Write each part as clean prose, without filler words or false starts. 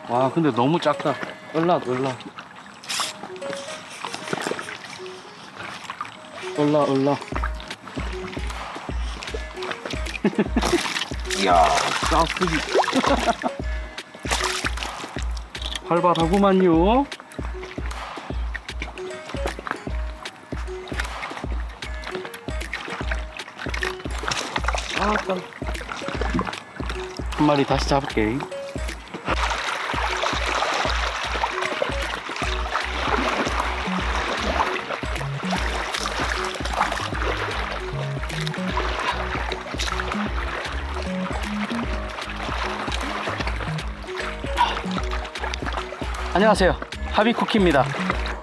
와, 근데 너무 작다. 올라. 이야, 깍두기. 활발하구만요. 한 마리 다시 잡을게. 안녕하세요, 하비쿠키입니다.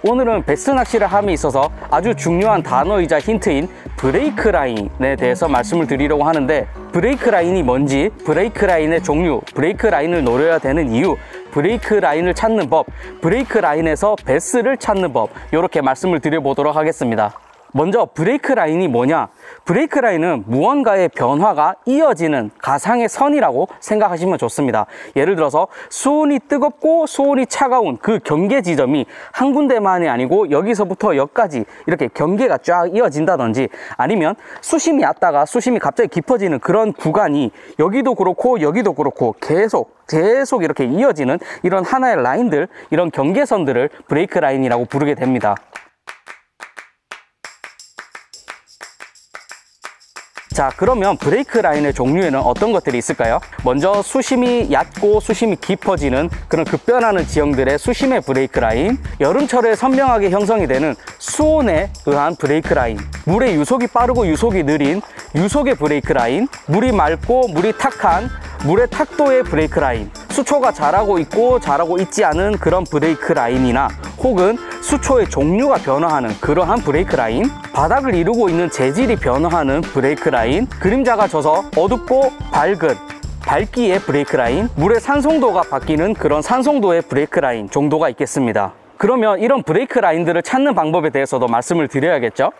오늘은 베스 낚시를 함에 있어서 아주 중요한 단어이자 힌트인 브레이크 라인에 대해서 말씀을 드리려고 하는데, 브레이크 라인이 뭔지, 브레이크 라인의 종류, 브레이크 라인을 노려야 되는 이유, 브레이크 라인을 찾는 법, 브레이크 라인에서 베스를 찾는 법, 이렇게 말씀을 드려보도록 하겠습니다. 먼저 브레이크 라인이 뭐냐? 브레이크 라인은 무언가의 변화가 이어지는 가상의 선이라고 생각하시면 좋습니다. 예를 들어서 수온이 뜨겁고 수온이 차가운 그 경계 지점이 한 군데만이 아니고 여기서부터 여기까지 이렇게 경계가 쫙 이어진다든지, 아니면 수심이 얕다가 수심이 갑자기 깊어지는 그런 구간이 여기도 그렇고 여기도 그렇고 계속 이렇게 이어지는 이런 하나의 라인들, 이런 경계선들을 브레이크 라인이라고 부르게 됩니다. 자, 그러면 브레이크 라인의 종류에는 어떤 것들이 있을까요? 먼저 수심이 얕고 수심이 깊어지는 그런 급변하는 지형들의 수심의 브레이크 라인, 여름철에 선명하게 형성이 되는 수온에 의한 브레이크 라인, 물의 유속이 빠르고 유속이 느린 유속의 브레이크 라인, 물이 맑고 물이 탁한 물의 탁도의 브레이크 라인, 수초가 자라고 있고 자라고 있지 않은 그런 브레이크 라인이나, 혹은 수초의 종류가 변화하는 그러한 브레이크 라인, 바닥을 이루고 있는 재질이 변화하는 브레이크 라인, 그림자가 져서 어둡고 밝은 밝기의 브레이크 라인, 물의 산송도가 바뀌는 그런 산송도의 브레이크 라인 정도가 있겠습니다. 그러면 이런 브레이크 라인들을 찾는 방법에 대해서도 말씀을 드려야겠죠?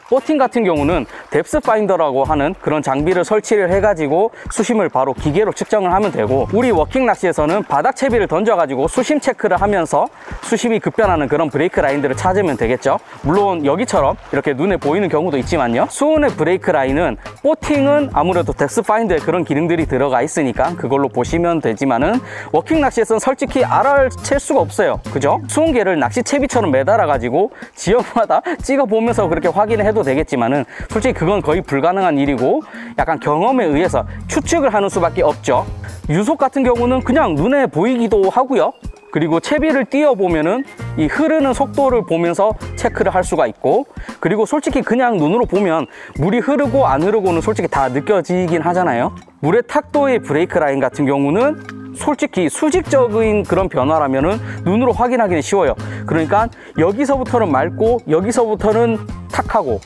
보팅 같은 경우는 뎁스 파인더라고 하는 그런 장비를 설치를 해가지고 수심을 바로 기계로 측정을 하면 되고, 우리 워킹 낚시에서는 바닥 채비를 던져가지고 수심 체크를 하면서 수심이 급변하는 그런 브레이크 라인들을 찾으면 되겠죠. 물론 여기처럼 이렇게 눈에 보이는 경우도 있지만요, 수온의 브레이크 라인은, 보팅은 아무래도 뎁스 파인더에 그런 기능들이 들어가 있으니까 그걸로 보시면 되지만은, 워킹 낚시에서는 솔직히 알아챌 수가 없어요. 그죠? 수온계를 낚시 채비처럼 매달아 가지고 지역마다 찍어 보면서 그렇게 확인을 해도 되겠지만은, 솔직히 그건 거의 불가능한 일이고 약간 경험에 의해서 추측을 하는 수밖에 없죠. 유속 같은 경우는 그냥 눈에 보이기도 하고요, 그리고 채비를 띄워 보면은 이 흐르는 속도를 보면서 체크를 할 수가 있고, 그리고 솔직히 그냥 눈으로 보면 물이 흐르고 안 흐르고는 솔직히 다 느껴지긴 하잖아요. 물의 탁도의 브레이크 라인 같은 경우는 솔직히 수직적인 그런 변화라면은 눈으로 확인하기는 쉬워요. 그러니까 여기서부터는 맑고 여기서부터는 탁하고,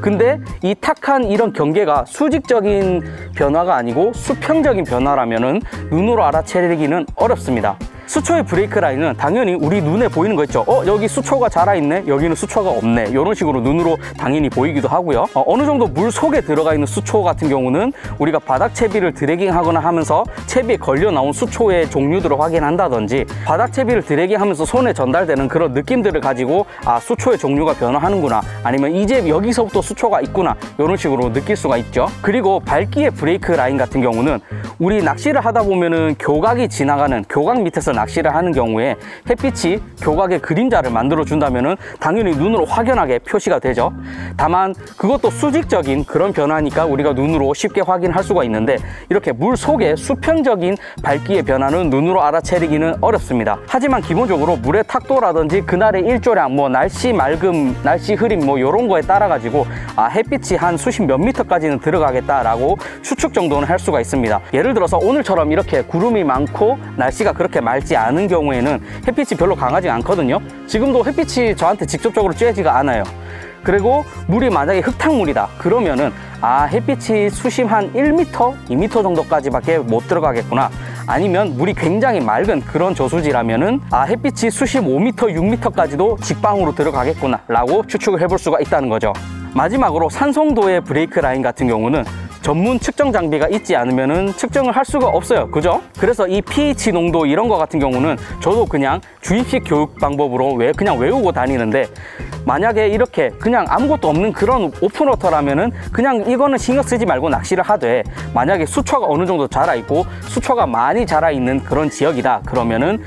근데 이 탁한 이런 경계가 수직적인 변화가 아니고 수평적인 변화라면은 눈으로 알아채기는 어렵습니다. 수초의 브레이크 라인은 당연히 우리 눈에 보이는 거 있죠. 여기 수초가 자라있네, 여기는 수초가 없네, 이런 식으로 눈으로 당연히 보이기도 하고요. 어느 정도 물 속에 들어가 있는 수초 같은 경우는 우리가 바닥 채비를 드래깅 하거나 하면서 채비에 걸려 나온 수초의 종류들을 확인한다든지, 바닥 채비를 드래깅 하면서 손에 전달되는 그런 느낌들을 가지고 아, 수초의 종류가 변화하는구나, 아니면 이제 여기서부터 수초가 있구나, 이런 식으로 느낄 수가 있죠. 그리고 밝기의 브레이크 라인 같은 경우는 우리 낚시를 하다 보면은 교각이 지나가는, 교각 밑에서 낚시를 하는 경우에 햇빛이 교각의 그림자를 만들어 준다면은 당연히 눈으로 확연하게 표시가 되죠. 다만 그것도 수직적인 그런 변화니까 우리가 눈으로 쉽게 확인할 수가 있는데, 이렇게 물 속의 수평적인 밝기의 변화는 눈으로 알아채기는 어렵습니다. 하지만 기본적으로 물의 탁도라든지 그날의 일조량, 뭐 날씨 맑음, 날씨 흐림, 뭐 이런 거에 따라 가지고 아, 햇빛이 한 수십 몇 미터까지는 들어가겠다라고 추측 정도는 할 수가 있습니다. 예를 들어서 오늘처럼 이렇게 구름이 많고 날씨가 그렇게 맑지 않은 경우에는 햇빛이 별로 강하지 않거든요. 지금도 햇빛이 저한테 직접적으로 쬐지가 않아요. 그리고 물이 만약에 흙탕물이다 그러면은 아, 햇빛이 수심 한 1m, 2m 정도까지밖에 못 들어가겠구나, 아니면 물이 굉장히 맑은 그런 저수지라면은 아, 햇빛이 수심 5m, 6m까지도 직방으로 들어가겠구나 라고 추측을 해볼 수가 있다는 거죠. 마지막으로 산송도의 브레이크 라인 같은 경우는 전문 측정 장비가 있지 않으면은 측정을 할 수가 없어요. 그죠? 그래서 이 pH 농도 이런 거 같은 경우는 저도 그냥 주입식 교육 방법으로 그냥 외우고 다니는데, 만약에 이렇게 그냥 아무것도 없는 그런 오픈워터라면은 그냥 이거는 신경 쓰지 말고 낚시를 하되, 만약에 수초가 어느 정도 자라 있고 수초가 많이 자라 있는 그런 지역이다 그러면은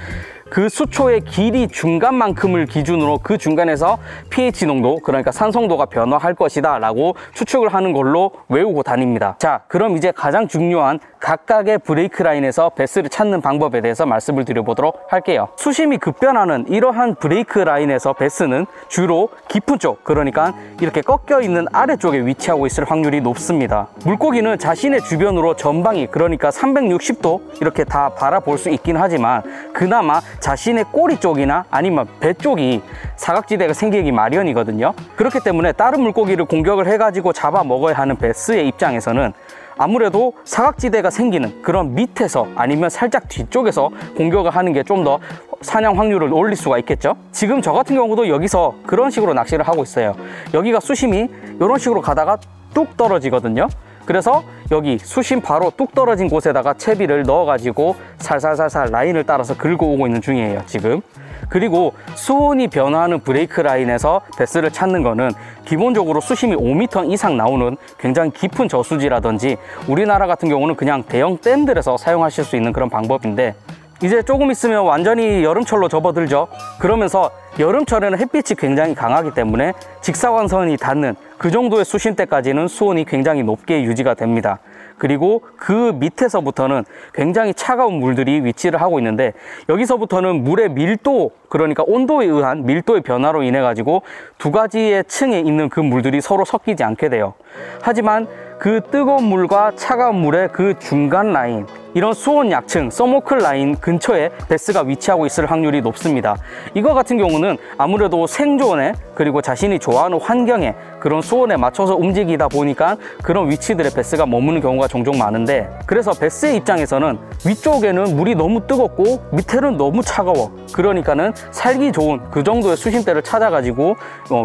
그 수초의 길이 중간만큼을 기준으로 그 중간에서 pH 농도, 그러니까 산성도가 변화할 것이다 라고 추측을 하는 걸로 외우고 다닙니다. 자, 그럼 이제 가장 중요한 각각의 브레이크 라인에서 베스를 찾는 방법에 대해서 말씀을 드려보도록 할게요. 수심이 급변하는 이러한 브레이크 라인에서 베스는 주로 깊은 쪽, 그러니까 이렇게 꺾여 있는 아래쪽에 위치하고 있을 확률이 높습니다. 물고기는 자신의 주변으로 전방이, 그러니까 360도 이렇게 다 바라볼 수 있긴 하지만 그나마 자신의 꼬리 쪽이나 아니면 배 쪽이 사각지대가 생기기 마련이거든요. 그렇기 때문에 다른 물고기를 공격을 해가지고 잡아 먹어야 하는 베스의 입장에서는 아무래도 사각지대가 생기는 그런 밑에서 아니면 살짝 뒤쪽에서 공격을 하는 게 좀 더 사냥 확률을 올릴 수가 있겠죠. 지금 저 같은 경우도 여기서 그런 식으로 낚시를 하고 있어요. 여기가 수심이 이런 식으로 가다가 뚝 떨어지거든요. 그래서 여기 수심 바로 뚝 떨어진 곳에다가 채비를 넣어가지고 살살살살 라인을 따라서 긁어 오고 있는 중이에요, 지금. 그리고 수온이 변화하는 브레이크 라인에서 베스를 찾는 거는 기본적으로 수심이 5m 이상 나오는 굉장히 깊은 저수지라든지, 우리나라 같은 경우는 그냥 대형 댐들에서 사용하실 수 있는 그런 방법인데, 이제 조금 있으면 완전히 여름철로 접어들죠. 그러면서 여름철에는 햇빛이 굉장히 강하기 때문에 직사광선이 닿는 그 정도의 수심대까지는 수온이 굉장히 높게 유지가 됩니다. 그리고 그 밑에서부터는 굉장히 차가운 물들이 위치를 하고 있는데, 여기서부터는 물의 밀도, 그러니까 온도에 의한 밀도의 변화로 인해 가지고 두 가지의 층에 있는 그 물들이 서로 섞이지 않게 돼요. 하지만 그 뜨거운 물과 차가운 물의 그 중간 라인, 이런 수온 약층, 서모클 라인 근처에 베스가 위치하고 있을 확률이 높습니다. 이거 같은 경우는 아무래도 생존에, 그리고 자신이 좋아하는 환경에, 그런 수온에 맞춰서 움직이다 보니까 그런 위치들의 베스가 머무는 경우가 종종 많은데, 그래서 베스의 입장에서는 위쪽에는 물이 너무 뜨겁고 밑에는 너무 차가워. 그러니까는 살기 좋은 그 정도의 수심대를 찾아가지고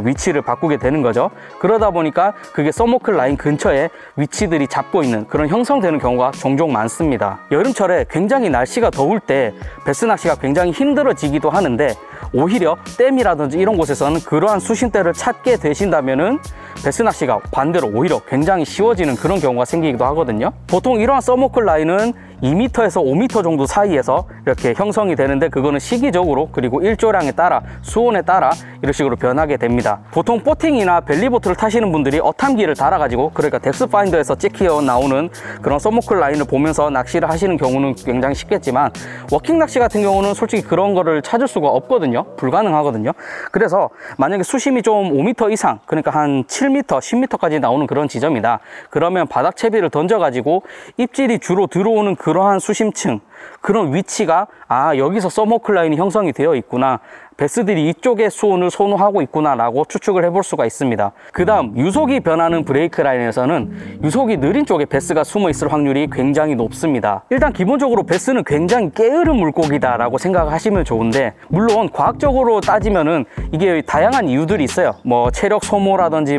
위치를 바꾸게 되는 거죠. 그러다 보니까 그게 서모클 라인 근처에 위치들이 잡고 있는 그런 형성되는 경우가 종종 많습니다. 여름철에 굉장히 날씨가 더울 때 베스 낚시가 굉장히 힘들어지기도 하는데, 오히려 댐이라든지 이런 곳에서는 그러한 수심대를 찾게 되신다면은 베스 낚시가 반대로 오히려 굉장히 쉬워지는 그런 경우가 생기기도 하거든요. 보통 이러한 서모클 라인은 2m에서 5m 정도 사이에서 이렇게 형성이 되는데, 그거는 시기적으로 그리고 일조량에 따라, 수온에 따라 이런 식으로 변하게 됩니다. 보통 보팅이나 벨리보트를 타시는 분들이 어탐기를 달아가지고, 그러니까 덱스파인더에서 찍혀 나오는 그런 서모클 라인을 보면서 낚시를 하시는 경우는 굉장히 쉽겠지만, 워킹 낚시 같은 경우는 솔직히 그런 거를 찾을 수가 없거든요. 불가능하거든요. 그래서 만약에 수심이 좀 5m 이상, 그러니까 한 7m, 10m까지 나오는 그런 지점이다 그러면 바닥 채비를 던져가지고 입질이 주로 들어오는 그러한 수심층, 그런 위치가, 아, 여기서 서모클 라인이 형성이 되어 있구나, 베스들이 이쪽에 수온을 선호하고 있구나 라고 추측을 해볼 수가 있습니다. 그 다음 유속이 변하는 브레이크 라인에서는 유속이 느린 쪽에 베스가 숨어 있을 확률이 굉장히 높습니다. 일단 기본적으로 베스는 굉장히 게으른 물고기다 라고 생각하시면 좋은데, 물론 과학적으로 따지면은 이게 다양한 이유들이 있어요. 뭐 체력 소모라든지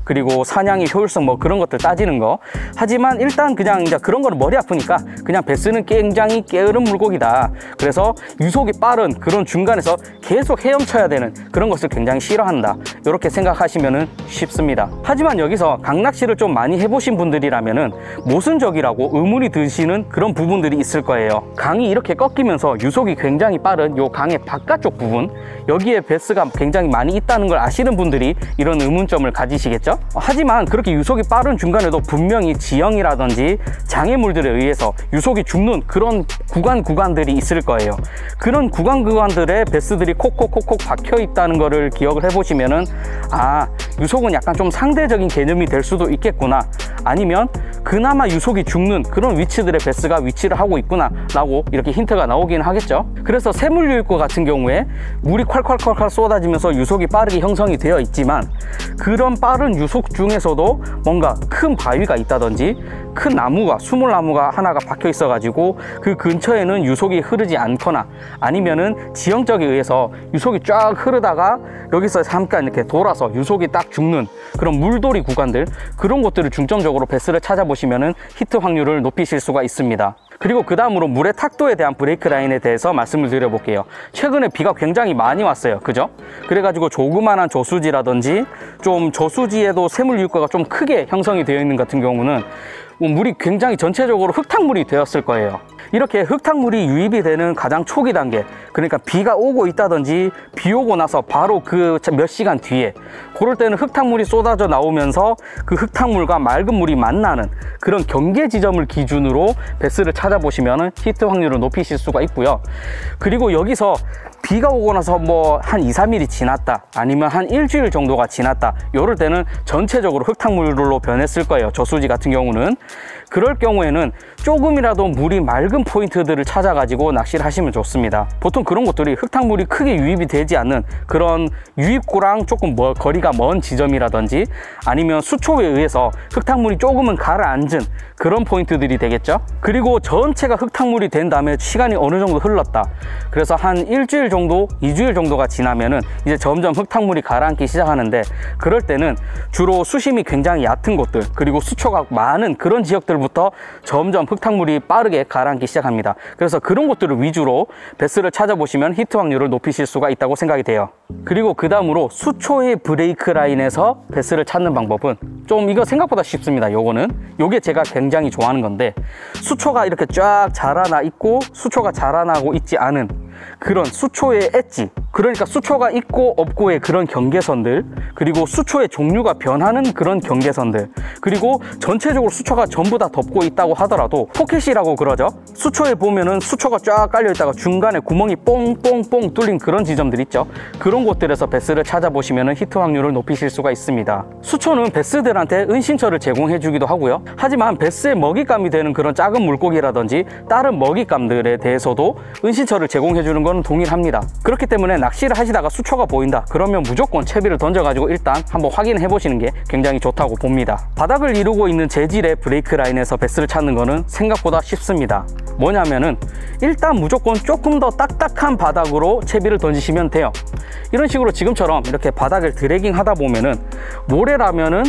그리고 사냥의 효율성 그런 것들 따지는 거. 하지만 일단 그냥 이제 그런 거는 머리 아프니까 그냥 베스는 굉장히 게으른 물고기다. 그래서 유속이 빠른 그런 중간에서 계속 헤엄쳐야 되는 그런 것을 굉장히 싫어한다, 이렇게 생각하시면 쉽습니다. 하지만 여기서 강낚시를 좀 많이 해보신 분들이라면은 모순적이라고 의문이 드시는 그런 부분들이 있을 거예요. 강이 이렇게 꺾이면서 유속이 굉장히 빠른 요 강의 바깥쪽 부분, 여기에 베스가 굉장히 많이 있다는 걸 아시는 분들이 이런 의문점을 가지시겠죠. 하지만 그렇게 유속이 빠른 중간에도 분명히 지형이라든지 장애물들에 의해서 유속이 죽는 그런 구간들이 있을 거예요. 그런 구간들의 베스들이 콕콕콕콕 박혀 있다는 거를 기억을 해보시면은, 아, 유속은 약간 좀 상대적인 개념이 될 수도 있겠구나, 아니면 그나마 유속이 죽는 그런 위치들의 베스가 위치를 하고 있구나 라고 이렇게 힌트가 나오긴 하겠죠. 그래서 새물유입구 같은 경우에 물이 콸콸콸콸 쏟아지면서 유속이 빠르게 형성이 되어 있지만, 그런 빠른 유속 중에서도 뭔가 큰 바위가 있다든지 큰 나무가, 수물나무가 하나가 박혀 있어 가지고 그 근처에는 유속이 흐르지 않거나 아니면은 지형적에 의해서 유속이 쫙 흐르다가 여기서 잠깐 이렇게 돌아서 유속이 딱 죽는 그런 물돌이 구간들, 그런 곳들을 중점적으로 베스를 찾아보시면은 히트 확률을 높이실 수가 있습니다. 그리고 그 다음으로 물의 탁도에 대한 브레이크 라인에 대해서 말씀을 드려볼게요. 최근에 비가 굉장히 많이 왔어요, 그죠? 그래가지고 조그만한 저수지라든지 좀 저수지에도 샘물 유입구가 좀 크게 형성이 되어 있는 같은 경우는 물이 굉장히 전체적으로 흙탕물이 되었을 거예요. 이렇게 흙탕물이 유입이 되는 가장 초기 단계, 그러니까 비가 오고 있다든지 비 오고 나서 바로 그 몇 시간 뒤에, 그럴 때는 흙탕물이 쏟아져 나오면서 그 흙탕물과 맑은 물이 만나는 그런 경계 지점을 기준으로 베스를 찾아보시면 히트 확률을 높이실 수가 있고요. 그리고 여기서 비가 오고 나서 뭐 한 2, 3일이 지났다, 아니면 한 일주일 정도가 지났다, 이럴 때는 전체적으로 흙탕물로 변했을 거예요, 저수지 같은 경우는. 그럴 경우에는 조금이라도 물이 맑은 포인트들을 찾아가지고 낚시를 하시면 좋습니다. 보통 그런 곳들이 흙탕물이 크게 유입이 되지 않는 그런 유입구랑 조금 거리가 먼 지점이라든지 아니면 수초에 의해서 흙탕물이 조금은 가라앉은 그런 포인트들이 되겠죠. 그리고 전체가 흙탕물이 된 다음에 시간이 어느 정도 흘렀다, 그래서 한 일주일 정도, 2주일 정도가 지나면은 이제 점점 흙탕물이 가라앉기 시작하는데, 그럴 때는 주로 수심이 굉장히 얕은 곳들, 그리고 수초가 많은 그런 지역들부터 점점 흙탕물이 빠르게 가라앉기 시작합니다. 그래서 그런 곳들을 위주로 베스를 찾아보시면 히트 확률을 높이실 수가 있다고 생각이 돼요. 그리고 그 다음으로 수초의 브레이크 라인에서 베스를 찾는 방법은 좀 이거 생각보다 쉽습니다. 요게 제가 굉장히 좋아하는 건데, 수초가 이렇게 쫙 자라나 있고 수초가 자라나고 있지 않은 그런 수초의 엣지, 그러니까 수초가 있고 없고의 그런 경계선들, 그리고 수초의 종류가 변하는 그런 경계선들, 그리고 전체적으로 수초가 전부 다 덮고 있다고 하더라도 포켓이라고 그러죠. 수초에 보면은 수초가 쫙 깔려 있다가 중간에 구멍이 뽕뽕뽕 뚫린 그런 지점들 있죠. 그런 곳들에서 베스를 찾아보시면 히트 확률을 높이실 수가 있습니다. 수초는 베스들한테 은신처를 제공해 주기도 하고요. 하지만 베스의 먹잇감이 되는 그런 작은 물고기라든지 다른 먹잇감들에 대해서도 은신처를 제공해 주는 건 동일합니다. 그렇기 때문에 낚시를 하시다가 수초가 보인다, 그러면 무조건 채비를 던져가지고 일단 한번 확인해 보시는 게 굉장히 좋다고 봅니다. 바닥을 이루고 있는 재질의 브레이크 라인에서 베스를 찾는 거는 생각보다 쉽습니다. 뭐냐면은 일단 무조건 조금 더 딱딱한 바닥으로 채비를 던지시면 돼요. 이런 식으로 지금처럼 이렇게 바닥을 드래깅 하다 보면은 모래라면은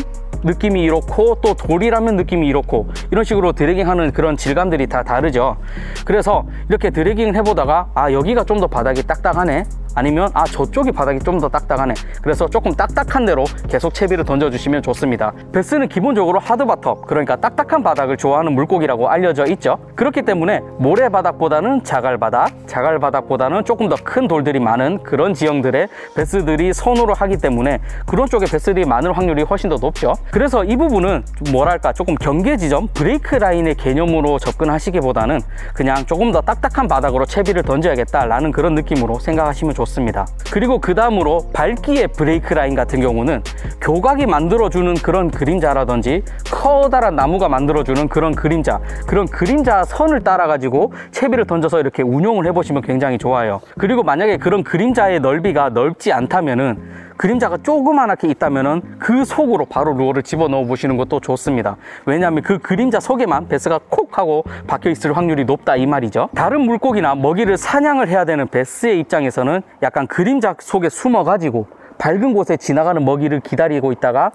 느낌이 이렇고 또 돌이라면 느낌이 이렇고, 이런 식으로 드래깅하는 그런 질감들이 다 다르죠. 그래서 이렇게 드래깅을 해보다가 아, 여기가 좀 더 바닥이 딱딱하네, 아니면 아, 저쪽이 바닥이 좀 더 딱딱하네, 그래서 조금 딱딱한 대로 계속 채비를 던져주시면 좋습니다. 베스는 기본적으로 하드바텀, 그러니까 딱딱한 바닥을 좋아하는 물고기라고 알려져 있죠. 그렇기 때문에 모래바닥보다는 자갈바닥, 자갈바닥보다는 조금 더 큰 돌들이 많은 그런 지형들의 베스들이 선호를 하기 때문에 그런 쪽에 베스들이 많을 확률이 훨씬 더 높죠. 그래서 이 부분은 뭐랄까 조금 경계지점, 브레이크 라인의 개념으로 접근하시기보다는 그냥 조금 더 딱딱한 바닥으로 채비를 던져야겠다라는 그런 느낌으로 생각하시면 좋습니다. 그리고 그 다음으로 밝기의 브레이크 라인 같은 경우는 교각이 만들어주는 그런 그림자라든지 커다란 나무가 만들어주는 그런 그림자, 그런 그림자 선을 따라 가지고 채비를 던져서 이렇게 운용을 해보시면 굉장히 좋아요. 그리고 만약에 그런 그림자의 넓이가 넓지 않다면은, 그림자가 조그맣게 있다면은 그 속으로 바로 루어를 집어넣어 보시는 것도 좋습니다. 왜냐하면 그 그림자 속에만 베스가 콕 하고 박혀 있을 확률이 높다 이 말이죠. 다른 물고기나 먹이를 사냥을 해야 되는 베스의 입장에서는 약간 그림자 속에 숨어 가지고 밝은 곳에 지나가는 먹이를 기다리고 있다가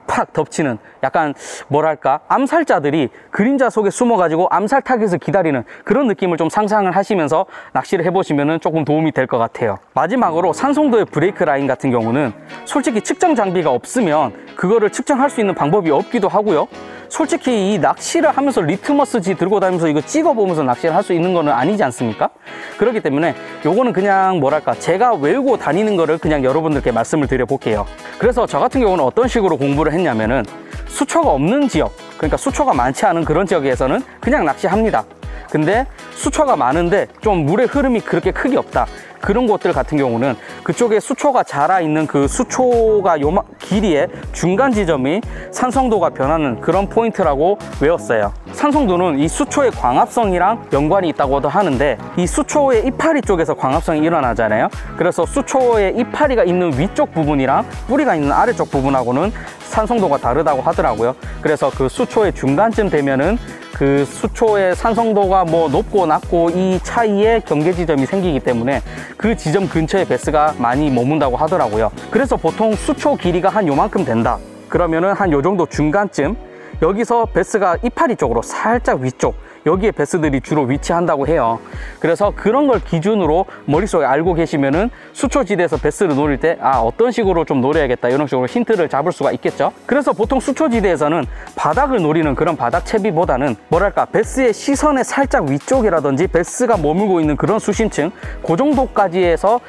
팍 덮치는, 약간 뭐랄까 암살자들이 그림자 속에 숨어 가지고 암살 타겟을 기다리는 그런 느낌을 좀 상상을 하시면서 낚시를 해보시면 조금 도움이 될 것 같아요. 마지막으로 산송도의 브레이크 라인 같은 경우는 솔직히 측정 장비가 없으면 그거를 측정할 수 있는 방법이 없기도 하고요. 솔직히 이 낚시를 하면서 리트머스지 들고 다니면서 이거 찍어보면서 낚시를 할 수 있는 거는 아니지 않습니까? 그렇기 때문에 요거는 그냥 뭐랄까 제가 외우고 다니는 거를 그냥 여러분들께 말씀을 드려볼게요. 그래서 저 같은 경우는 어떤 식으로 공부를 했냐면은 수초가 없는 지역, 그러니까 수초가 많지 않은 그런 지역에서는 그냥 낚시합니다. 근데 수초가 많은데 좀 물의 흐름이 그렇게 크게 없다, 그런 곳들 같은 경우는 그쪽에 수초가 자라있는 그 수초가 길이의 중간 지점이 산성도가 변하는 그런 포인트라고 외웠어요. 산성도는 이 수초의 광합성이랑 연관이 있다고도 하는데, 이 수초의 이파리 쪽에서 광합성이 일어나잖아요. 그래서 수초의 이파리가 있는 위쪽 부분이랑 뿌리가 있는 아래쪽 부분하고는 산성도가 다르다고 하더라고요. 그래서 그 수초의 중간쯤 되면은 그 수초의 산성도가 뭐 높고 낮고 이 차이에 경계 지점이 생기기 때문에 그 지점 근처에 베스가 많이 머문다고 하더라고요. 그래서 보통 수초 길이가 한 요만큼 된다 그러면은 한 요 정도 중간쯤, 여기서 베스가 이파리 쪽으로 살짝 위쪽, 여기에 베스들이 주로 위치한다고 해요. 그래서 그런 걸 기준으로 머릿속에 알고 계시면은 수초지대에서 베스를 노릴 때 어떤 식으로 좀 노려야겠다 이런 식으로 힌트를 잡을 수가 있겠죠. 그래서 보통 수초지대에서는 바닥을 노리는 그런 바닥 채비보다는 뭐랄까, 베스의 시선의 살짝 위쪽이라든지 베스가 머물고 있는 그런 수심층, 그 정도까지 해서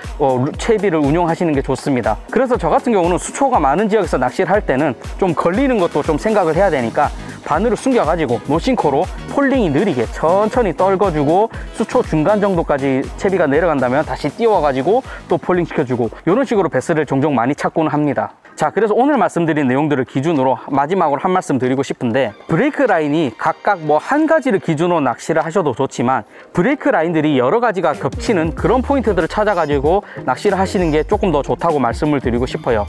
채비를 운용하시는 게 좋습니다. 그래서 저 같은 경우는 수초가 많은 지역에서 낚시를 할 때는 좀 걸리는 것도 좀 생각을 해야 되니까 바늘을 숨겨가지고 노싱코로 폴링이 느리게 천천히 떨궈주고 수초 중간 정도까지 채비가 내려간다면 다시 띄워가지고 또 폴링 시켜주고, 이런 식으로 베스를 종종 많이 찾고는 합니다. 자, 그래서 오늘 말씀드린 내용들을 기준으로 마지막으로 한 말씀 드리고 싶은데, 브레이크 라인이 각각 뭐 한 가지를 기준으로 낚시를 하셔도 좋지만 브레이크 라인들이 여러 가지가 겹치는 그런 포인트들을 찾아가지고 낚시를 하시는 게 조금 더 좋다고 말씀을 드리고 싶어요.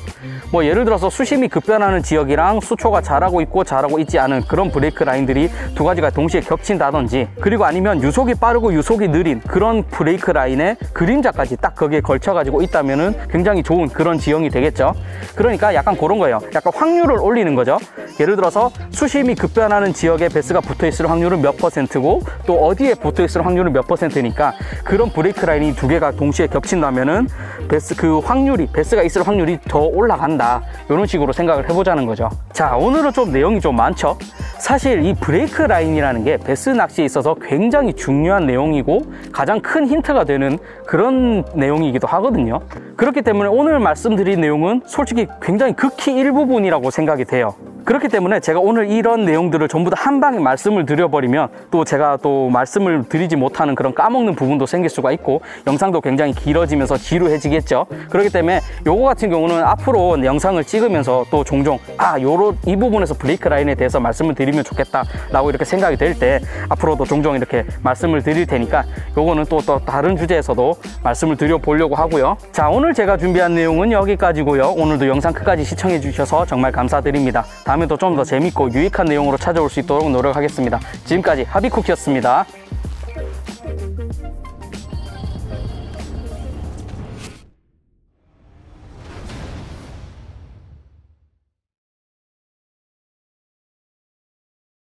뭐 예를 들어서 수심이 급변하는 지역이랑 수초가 자라고 있고 자라고 있지 않은 그런 브레이크 라인들이 두 가지가 동시에 겹친다든지, 그리고 아니면 유속이 빠르고 유속이 느린 그런 브레이크 라인에 그림자까지 딱 거기에 걸쳐가지고 있다면은 굉장히 좋은 그런 지형이 되겠죠. 그러니까 약간 그런 거예요. 약간 확률을 올리는 거죠. 예를 들어서 수심이 급변하는 지역에 베스가 붙어있을 확률은 몇 %고 또 어디에 붙어있을 확률은 몇 %니까 그런 브레이크 라인이 두 개가 동시에 겹친다면은 그 확률이, 베스가 있을 확률이 더 올라간다, 이런 식으로 생각을 해보자는 거죠. 자, 오늘은 좀 내용이 좀 많죠. 사실 이 브레이크 라인이라는 게 베스 낚시에 있어서 굉장히 중요한 내용이고 가장 큰 힌트가 되는 그런 내용이기도 하거든요. 그렇기 때문에 오늘 말씀드린 내용은 솔직히 굉장히 극히 일부분이라고 생각이 돼요. 그렇기 때문에 제가 오늘 이런 내용들을 전부 다 한 방에 말씀을 드려버리면 또 제가 또 말씀을 드리지 못하는 그런 까먹는 부분도 생길 수가 있고 영상도 굉장히 길어지면서 지루해지겠죠. 그렇기 때문에 요거 같은 경우는 앞으로 영상을 찍으면서 또 종종 이 부분에서 브레이크 라인에 대해서 말씀을 드리면 좋겠다 라고 이렇게 생각이 될 때 앞으로도 종종 이렇게 말씀을 드릴 테니까 요거는 또 다른 주제에서도 말씀을 드려보려고 하고요. 자, 오늘 제가 준비한 내용은 여기까지고요. 오늘도 영상 끝까지 시청해 주셔서 정말 감사드립니다. 다음에 또 좀 더 재밌고 유익한 내용으로 찾아올 수 있도록 노력하겠습니다. 지금까지 하비쿠키였습니다.